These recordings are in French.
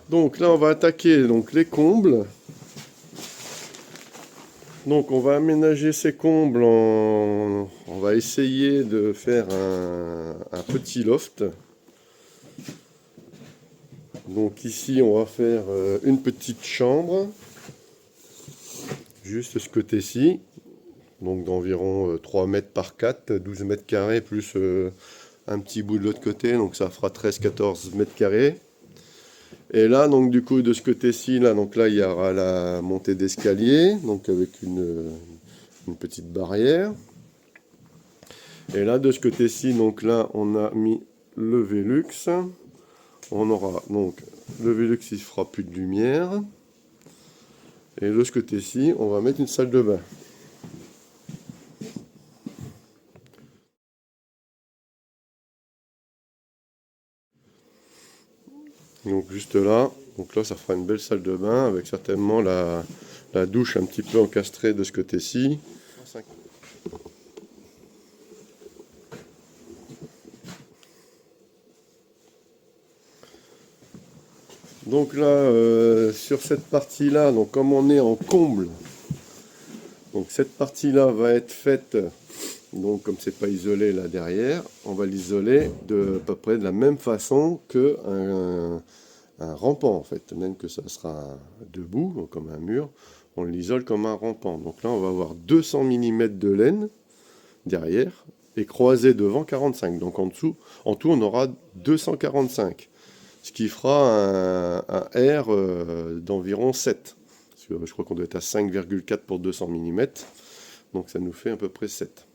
Donc là, on va attaquer donc, les combles. Donc on va aménager ces combles On va essayer de faire un petit loft. Donc ici, on va faire une petite chambre. Juste ce côté-ci. Donc d'environ 3 mètres par 4, 12 mètres carrés, plus un petit bout de l'autre côté. Donc ça fera 13-14 mètres carrés. Et là, donc du coup, de ce côté-ci, là, donc là, il y aura la montée d'escalier, donc avec une petite barrière. Et là, de ce côté-ci, donc là, on a mis le Velux. On aura donc le Velux, il fera plus de lumière. Et de ce côté-ci, on va mettre une salle de bain. Donc juste là, donc là, ça fera une belle salle de bain avec certainement la douche un petit peu encastrée de ce côté-ci. Donc là, sur cette partie-là, donc comme on est en comble, donc cette partie-là va être faite, donc comme c'est pas isolé là derrière, on va l'isoler de à peu près de la même façon que un rampant en fait, même que ça sera debout comme un mur, on l'isole comme un rampant. Donc là, on va avoir 200 mm de laine derrière et croisé devant 45. Donc en tout, on aura 245. Ce qui fera un R d'environ 7. Parce que je crois qu'on doit être à 5,4 pour 200 mm. Donc ça nous fait à peu près 7.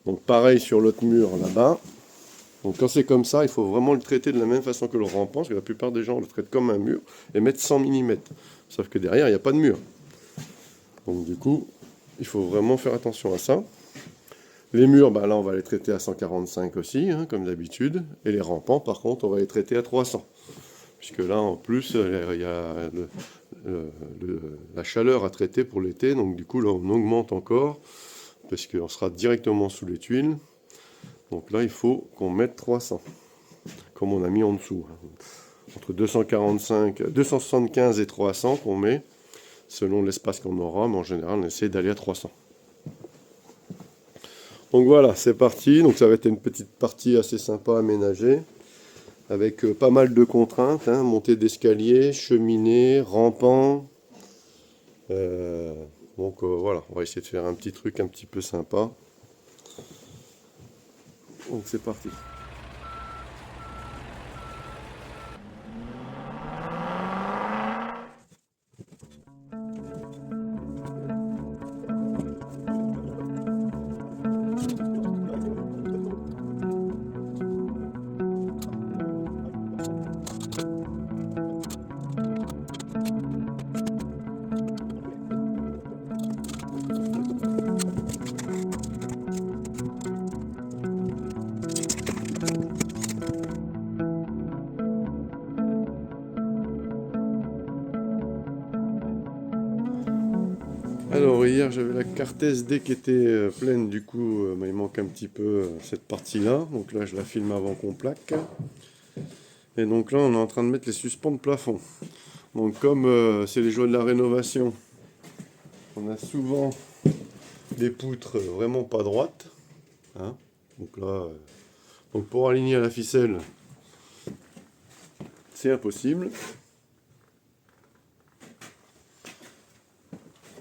Donc pareil sur l'autre mur là-bas. Donc quand c'est comme ça, il faut vraiment le traiter de la même façon que le rampant, parce que la plupart des gens le traitent comme un mur et mettent 100 mm. Sauf que derrière, il n'y a pas de mur. Donc du coup, il faut vraiment faire attention à ça. Les murs, bah là, on va les traiter à 145 aussi, hein, comme d'habitude. Et les rampants, par contre, on va les traiter à 300. Puisque là, en plus, il y a la chaleur à traiter pour l'été. Donc du coup, là, on augmente encore, parce qu'on sera directement sous les tuiles. Donc là, il faut qu'on mette 300, comme on a mis en dessous. Entre 245, 275 et 300 qu'on met, selon l'espace qu'on aura. Mais en général, on essaie d'aller à 300. Donc voilà, c'est parti. Donc ça va être une petite partie assez sympa aménagée, avec pas mal de contraintes, hein, montée d'escalier, cheminée, rampant. Euh, voilà, on va essayer de faire un petit truc un petit peu sympa. Donc c'est parti. Alors hier j'avais la carte SD qui était pleine, du coup il manque un petit peu cette partie-là. Donc là je la filme avant qu'on plaque. Et donc là on est en train de mettre les suspens de plafond. Donc comme c'est les joies de la rénovation, on a souvent des poutres vraiment pas droites, hein. Donc là, donc pour aligner à la ficelle, c'est impossible.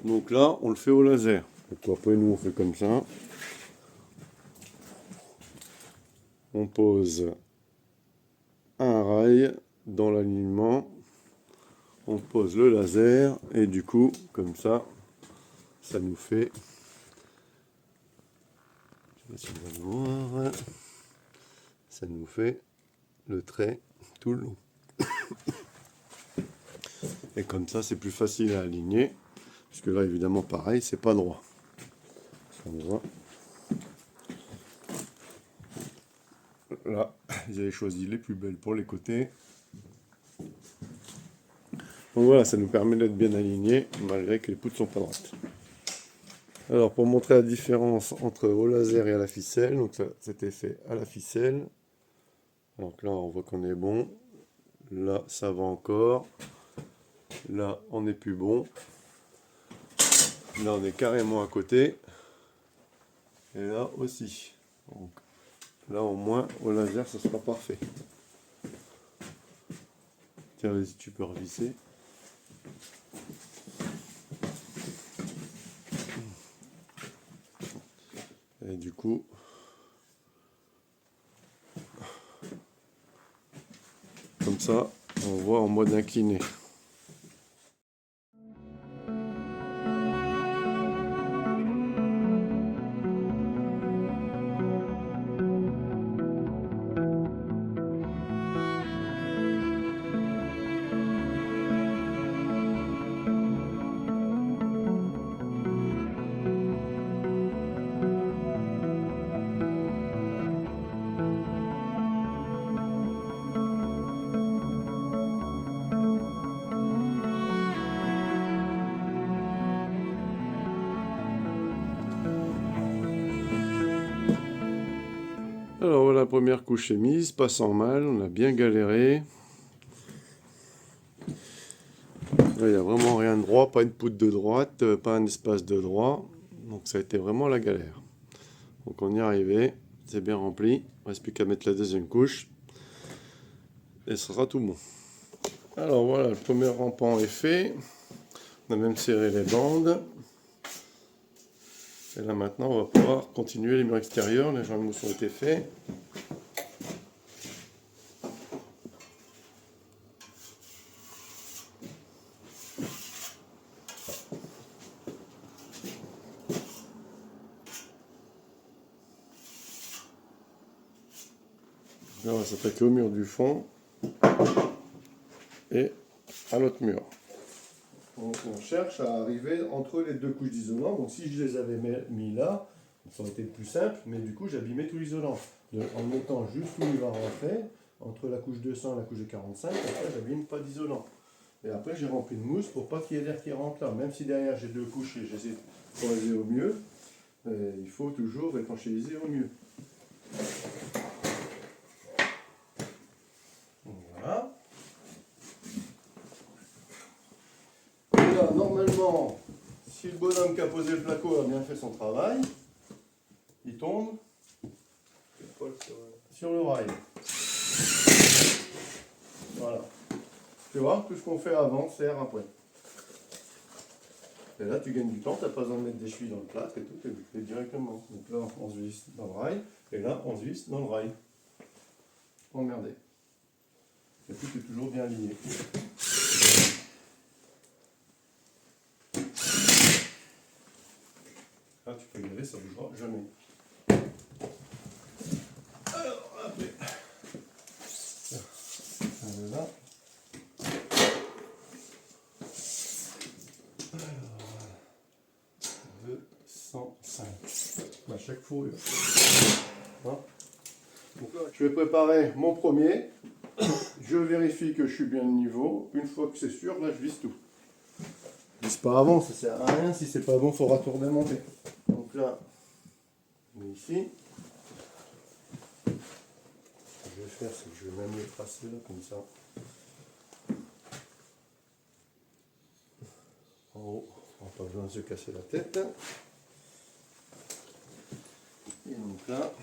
Donc là, on le fait au laser. Donc après, nous, on fait comme ça. On pose un rail dans l'alignement. On pose le laser. Et du coup, comme ça nous fait... Je sais pas si on va le voir. Ça nous fait le trait tout le long. Et comme ça, c'est plus facile à aligner. Parce que là, évidemment, pareil, c'est pas droit. On voit. Là, ils avaient choisi les plus belles pour les côtés. Donc voilà, ça nous permet d'être bien alignés, malgré que les poutres sont pas droites. Alors, pour montrer la différence entre au laser et à la ficelle, donc ça, c'était fait à la ficelle. Donc là, on voit qu'on est bon. Là, ça va encore. Là, on n'est plus bon. Là, on est carrément à côté. Et là aussi. Donc, là, au moins, au laser, ça sera parfait. Tiens, vas-y, tu peux revisser. Et du coup, comme ça, on voit en mode incliné. Alors voilà, la première couche est mise, pas sans mal, on a bien galéré. Là, il n'y a vraiment rien de droit, pas une poutre de droite, pas un espace de droit. Donc ça a été vraiment la galère. Donc on y est arrivé, c'est bien rempli. Il ne reste plus qu'à mettre la deuxième couche. Et ce sera tout bon. Alors voilà, le premier rampant est fait. On a même serré les bandes. Et là maintenant, on va pouvoir continuer les murs extérieurs. Les joints de mousse ont été faits. Là, on va s'attaquer au mur du fond et à l'autre mur. Donc, on cherche à arriver entre les deux couches d'isolant. Donc si je les avais mis là, ça aurait été plus simple, mais du coup j'abîmais tout l'isolant. En le mettant juste où il va rentrer, entre la couche 200 et la couche de 45, après j'abîme pas d'isolant. Et après j'ai rempli de mousse pour pas qu'il y ait d'air qui rentre là. Même si derrière j'ai deux couches et j'essaie de poser au mieux, il faut toujours étanchéiser au mieux. Voilà. Et là, normalement, si le bonhomme qui a posé le placo a bien fait son travail, il tombe sur le rail. Voilà. Tu vois, tout ce qu'on fait avant sert après. Et là, tu gagnes du temps, tu n'as pas besoin de mettre des chevilles dans le plâtre et tout, tu fais directement. Donc là, on se visse dans le rail, et là, on se visse dans le rail. Emmerdé. Et puis, tu es toujours bien aligné. Là, tu peux y aller, ça ne bougera jamais. Alors, après, là. Alors, 205. À chaque fourrure. Hein? Donc là, je vais préparer mon premier. Je vérifie que je suis bien de niveau. Une fois que c'est sûr, là, je visse tout. Je visse pas avant, ça sert à rien. Si c'est pas bon, il faudra tout redémonter. Donc là, on est ici. Ce que je vais faire, c'est que je vais même le tracer là, comme ça. En haut, on n'a pas besoin de se casser la tête. Et donc là,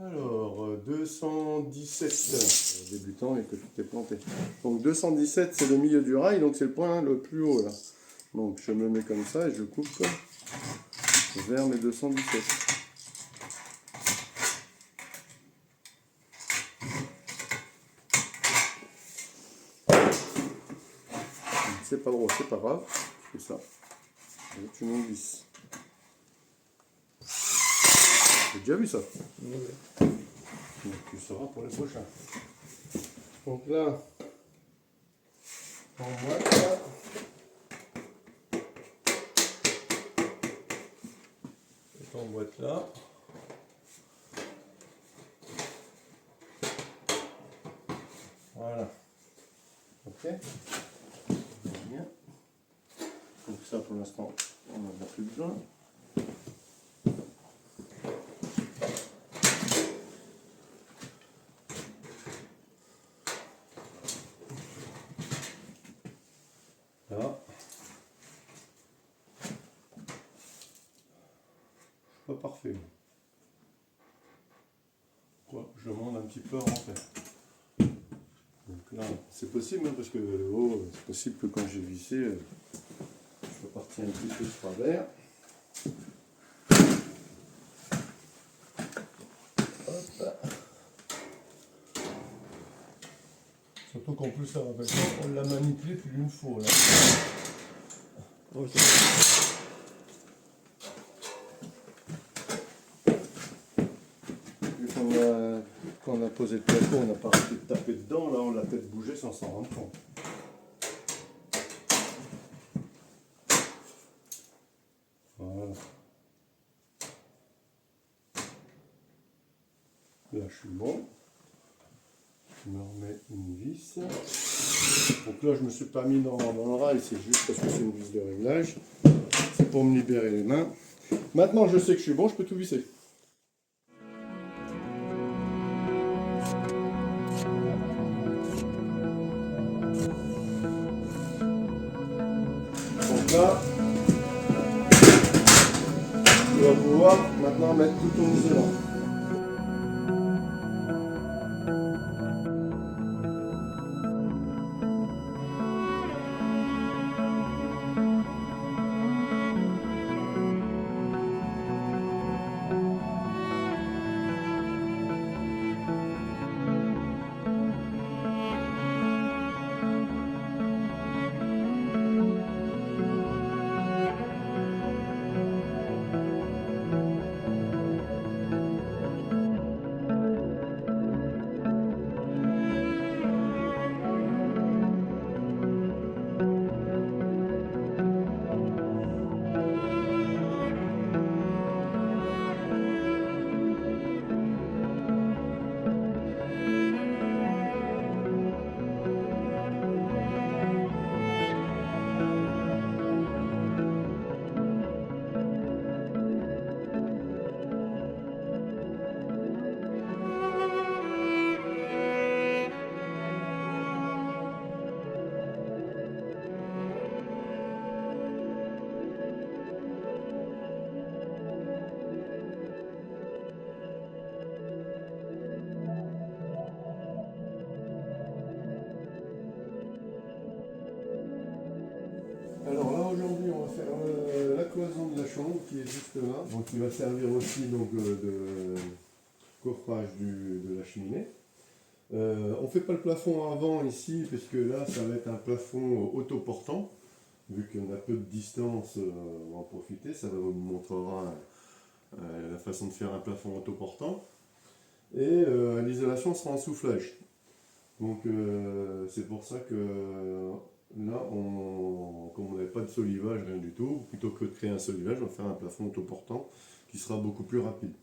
alors 217, débutant et que tout est planté. Donc 217 c'est le milieu du rail, donc c'est le point le plus haut là. Donc je me mets comme ça et je coupe vers mes 217. C'est pas drôle, c'est pas grave, tu fais ça. Et tu m'en glisses. J'ai déjà vu ça. Oui. Donc tu sauras pour les prochains. Donc là, on voit ça. Et on boîte là. Voilà. Ok. Bien. Donc ça pour l'instant on n'en a plus besoin. Là. Pas parfait. Quoi, je demande un petit peu à rentrer. Donc là, c'est possible hein, parce que le haut, c'est possible que quand j'ai vissé, je sois parti un petit peu de travers. Hop. Surtout qu'en plus, on l'a manipulé plus d'une fois. Là. Okay. Vu qu'on a posé le plateau, on n'a pas arrêté de taper dedans, là on l'a peut-être bougé sans s'en rendre compte. Voilà. Là je suis bon. Je me remets une vis. Donc là je me suis pas mis dans le rail, c'est juste parce que c'est une vis de réglage. C'est pour me libérer les mains. Maintenant je sais que je suis bon, je peux tout visser. Donc là, tu vas pouvoir maintenant mettre tout ton isolant. Alors là aujourd'hui on va faire la cloison de la chambre qui est juste là, donc qui va servir aussi donc, de coffrage de la cheminée. On ne fait pas le plafond avant ici parce que là ça va être un plafond autoportant, vu qu'on a peu de distance, on va en profiter, ça vous montrera la façon de faire un plafond autoportant. Et l'isolation sera en soufflage. Donc c'est pour ça que là, comme on n'avait pas de solivage, rien du tout, plutôt que de créer un solivage, on va faire un plafond autoportant qui sera beaucoup plus rapide.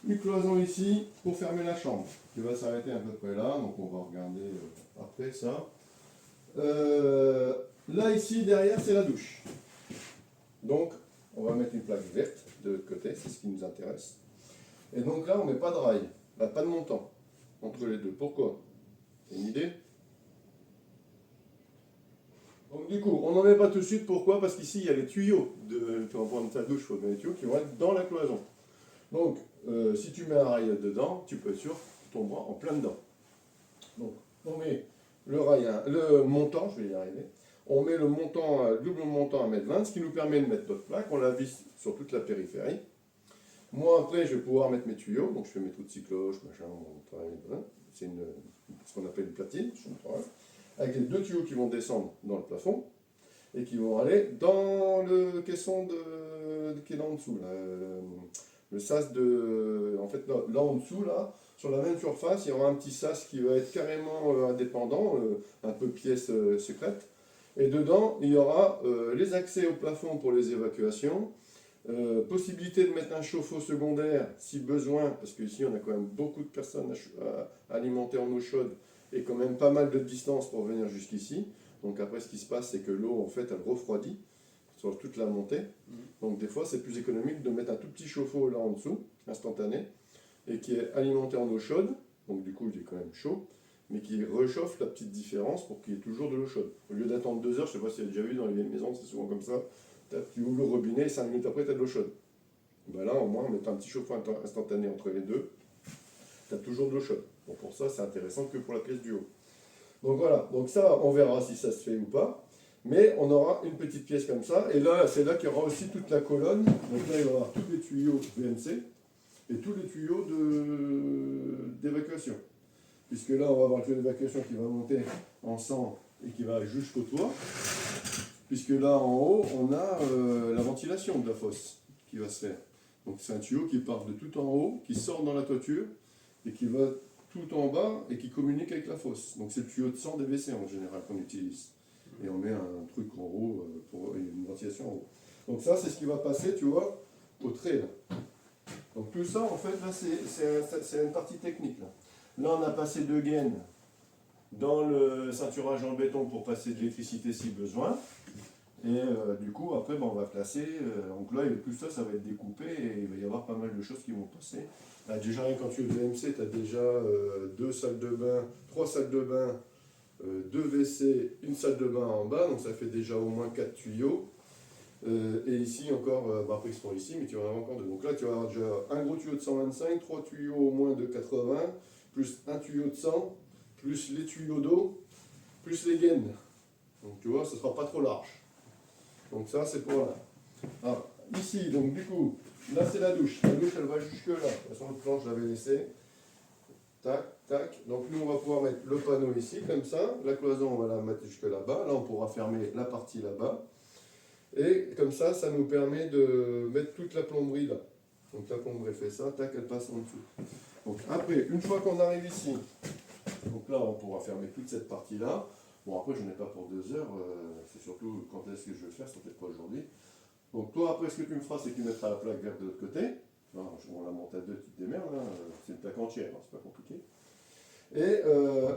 Une cloison ici pour fermer la chambre, qui va s'arrêter à peu près là, donc on va regarder après ça. Là ici, derrière, c'est la douche. Donc, on va mettre une plaque verte de l'autre côté, c'est ce qui nous intéresse. Et donc là, on ne met pas de rail, là, pas de montant entre les deux. Pourquoi? C'est une idée? Donc du coup, on n'en met pas tout de suite, pourquoi? Parce qu'ici il y a les tuyaux, tu vas prendre ta douche, il faut mettre les tuyaux qui vont être dans la cloison. Donc, si tu mets un rail dedans, tu peux être sûr que tu tomberas en plein dedans. Donc, on met le montant, je vais y arriver, on met le montant, double montant à 1,20 m, ce qui nous permet de mettre notre plaque, on la visse sur toute la périphérie. Moi après, je vais pouvoir mettre mes tuyaux, donc je fais mes trous de cycloche, machin, c'est ce qu'on appelle une platine, avec les deux tuyaux qui vont descendre dans le plafond et qui vont aller dans le caisson qui est là en dessous. Là, le sas de... En fait, là en dessous, là, sur la même surface, il y aura un petit sas qui va être carrément indépendant, un peu pièce secrète. Et dedans, il y aura les accès au plafond pour les évacuations, possibilité de mettre un chauffe-eau secondaire si besoin, parce qu'ici on a quand même beaucoup de personnes à alimenter en eau chaude et quand même pas mal de distance pour venir jusqu'ici. Donc après, ce qui se passe, c'est que l'eau, en fait, elle refroidit sur toute la montée. Donc des fois, c'est plus économique de mettre un tout petit chauffe-eau là en dessous, instantané, et qui est alimenté en eau chaude. Donc du coup, il est quand même chaud, mais qui réchauffe la petite différence pour qu'il y ait toujours de l'eau chaude. Au lieu d'attendre 2 heures, je ne sais pas si vous avez déjà vu dans les vieilles maisons, c'est souvent comme ça, tu ouvres le robinet et 5 minutes après, tu as de l'eau chaude. Ben là, au moins, en mettant un petit chauffe-eau instantané entre les deux, tu as toujours de l'eau chaude. Bon, pour ça, c'est intéressant que pour la pièce du haut. Donc voilà, donc ça, on verra si ça se fait ou pas. Mais on aura une petite pièce comme ça. Et là, c'est là qu'il y aura aussi toute la colonne. Donc là, il va y avoir tous les tuyaux VNC et tous les tuyaux d'évacuation. Puisque là, on va avoir le tuyau d'évacuation qui va monter en sang et qui va jusqu'au toit. Puisque là, en haut, on a la ventilation de la fosse qui va se faire. Donc c'est un tuyau qui part de tout en haut, qui sort dans la toiture et qui va tout en bas et qui communique avec la fosse. Donc c'est le tuyau de sang des WC en général qu'on utilise. Et on met un truc en haut pour une ventilation en haut. Donc ça, c'est ce qui va passer, tu vois, au trait là. Donc tout ça, en fait, là, c'est une partie technique. Là, on a passé 2 gaines dans le ceinturage en béton pour passer de l'électricité si besoin. Et du coup, après, on va placer. Donc là, tout ça, ça va être découpé et il va y avoir pas mal de choses qui vont passer. Là, déjà, quand tu es VMC, tu as déjà 2 salles de bain, 3 salles de bain, 2 WC, une salle de bain en bas. Donc ça fait déjà au moins 4 tuyaux. Et ici encore, après ils seront ici, mais tu vas en avoir encore 2. Donc là, tu vas avoir déjà un gros tuyau de 125, 3 tuyaux au moins de 80, plus un tuyau de 100, plus les tuyaux d'eau, plus les gaines. Donc tu vois, ce ne sera pas trop large. Donc ça, c'est pour là. Alors, ici, donc du coup, là c'est la douche. La douche, elle va jusque là. De toute façon, le plan, je l'avais laissé. Tac, tac. Donc nous, on va pouvoir mettre le panneau ici, comme ça. La cloison, on va la mettre jusque là-bas. Là, on pourra fermer la partie là-bas. Et comme ça, ça nous permet de mettre toute la plomberie là. Donc la plomberie fait ça, tac, elle passe en dessous. Donc après, une fois qu'on arrive ici, donc là, on pourra fermer toute cette partie-là. Bon, après, je n'ai pas pour 2 heures, c'est surtout quand est-ce que je vais le faire, c'est peut-être pas aujourd'hui. Donc toi, après, ce que tu me feras, c'est que tu mettras la plaque verte de l'autre côté. On la monte à 2, tu te démerdes, hein. C'est une plaque entière, hein, c'est pas compliqué. Et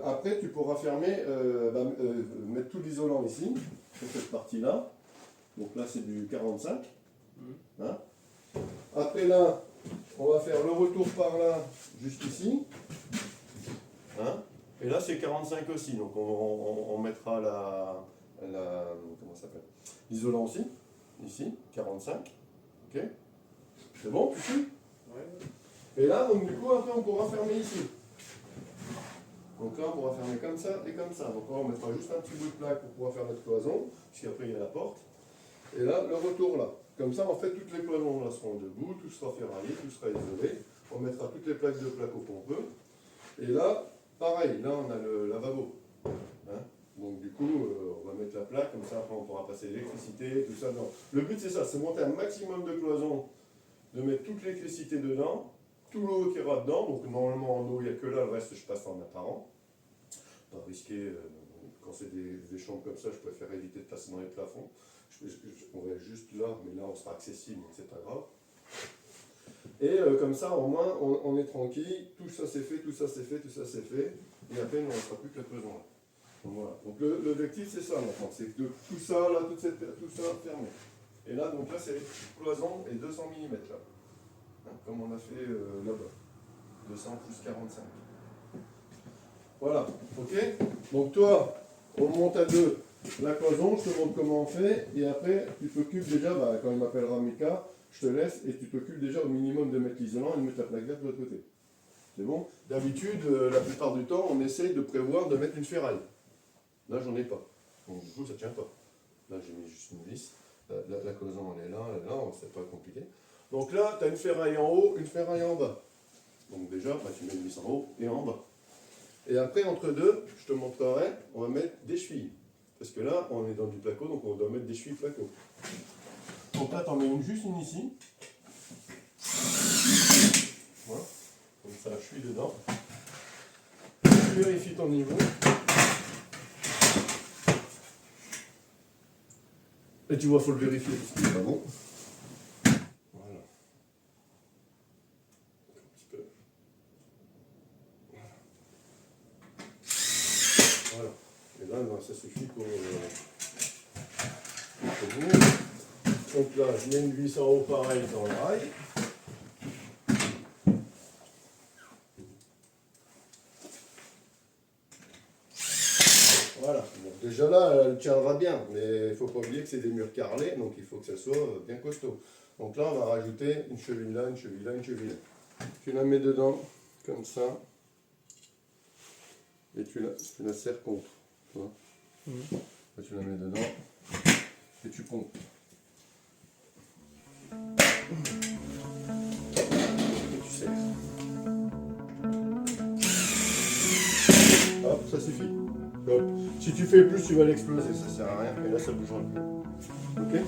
après, tu pourras fermer, mettre tout l'isolant ici, sur cette partie-là. Donc là, c'est du 45. Hein. Après là, on va faire le retour par là, juste ici. Hein. Et là, c'est 45 aussi. Donc on mettra comment ça s'appelle, l'isolant aussi. Ici, 45. Ok. C'est bon, tu suis? Ouais. Et là, donc du coup, après, on pourra fermer ici. Donc là, on pourra fermer comme ça et comme ça. Donc là, on mettra juste un petit bout de plaque pour pouvoir faire notre cloison, puisqu'après, il y a la porte. Et là, le retour là. Comme ça, en fait, toutes les cloisons là seront debout, tout sera ferraillé, tout sera isolé. On mettra toutes les plaques de plaque au pompeux. Et là, pareil, là, on a le lavabo. Hein. Donc du coup, on va mettre la plaque, comme ça, après, on pourra passer l'électricité, tout ça. Non. Le but, c'est ça, c'est monter un maximum de cloisons, de mettre toute l'électricité dedans, tout l'eau qui ira dedans. Donc normalement, en eau, il n'y a que là, le reste, je passe en apparent. Pas risquer, quand c'est des chambres comme ça, je préfère éviter de passer dans les plafonds. On va juste là, mais là on sera accessible, donc c'est pas grave. Et comme ça, au moins, on est tranquille, tout ça c'est fait, tout ça c'est fait, tout ça c'est fait, et après il ne restera plus que la cloison là. Donc voilà. Donc l'objectif c'est ça maintenant, c'est que tout ça là, tout ça fermé. Et là, donc là c'est cloison et 200 mm là. Hein, comme on a fait là-bas. 200 plus 45. Voilà, ok. Donc toi, on monte à 2. La cloison, je te montre comment on fait, et après, tu t'occupes déjà, quand il m'appellera Mika, je te laisse, et tu t'occupes déjà au minimum de mettre l'isolant et de mettre la plaque verte de l'autre côté. C'est bon? D'habitude, la plupart du temps, on essaye de prévoir de mettre une ferraille. Là, j'en ai pas. Donc du coup, ça ne tient pas. Là, j'ai mis juste une vis. La cloison, elle est là, c'est pas compliqué. Donc là, tu as une ferraille en haut, une ferraille en bas. Donc déjà, tu mets une vis en haut et en bas. Et après, entre deux, je te montrerai, on va mettre des chevilles. Parce que là, on est dans du placo, donc on doit mettre des chevilles placo. Donc là, tu en mets juste une ici. Voilà. Donc ça, je suis dedans. Tu vérifies ton niveau. Et tu vois, il faut le vérifier parce qu'il n'est pas bon. Voilà. Un petit peu. Voilà. Et là, ça suffit pour Donc là, je mets une vis en haut pareil dans le rail. Voilà, bon, déjà là, elle tiendra bien, mais il ne faut pas oublier que c'est des murs carrelés, donc il faut que ça soit bien costaud. Donc là, on va rajouter une cheville là, une cheville là, une cheville là. Tu la mets dedans, comme ça, et tu la serres contre. Tu vois. Là, tu la mets dedans, et tu pompes. Et tu serres. Hop, ça suffit. Hop. Si tu fais plus, tu vas l'exploser, ça sert à rien. Et là, ça bouge un peu. Ok?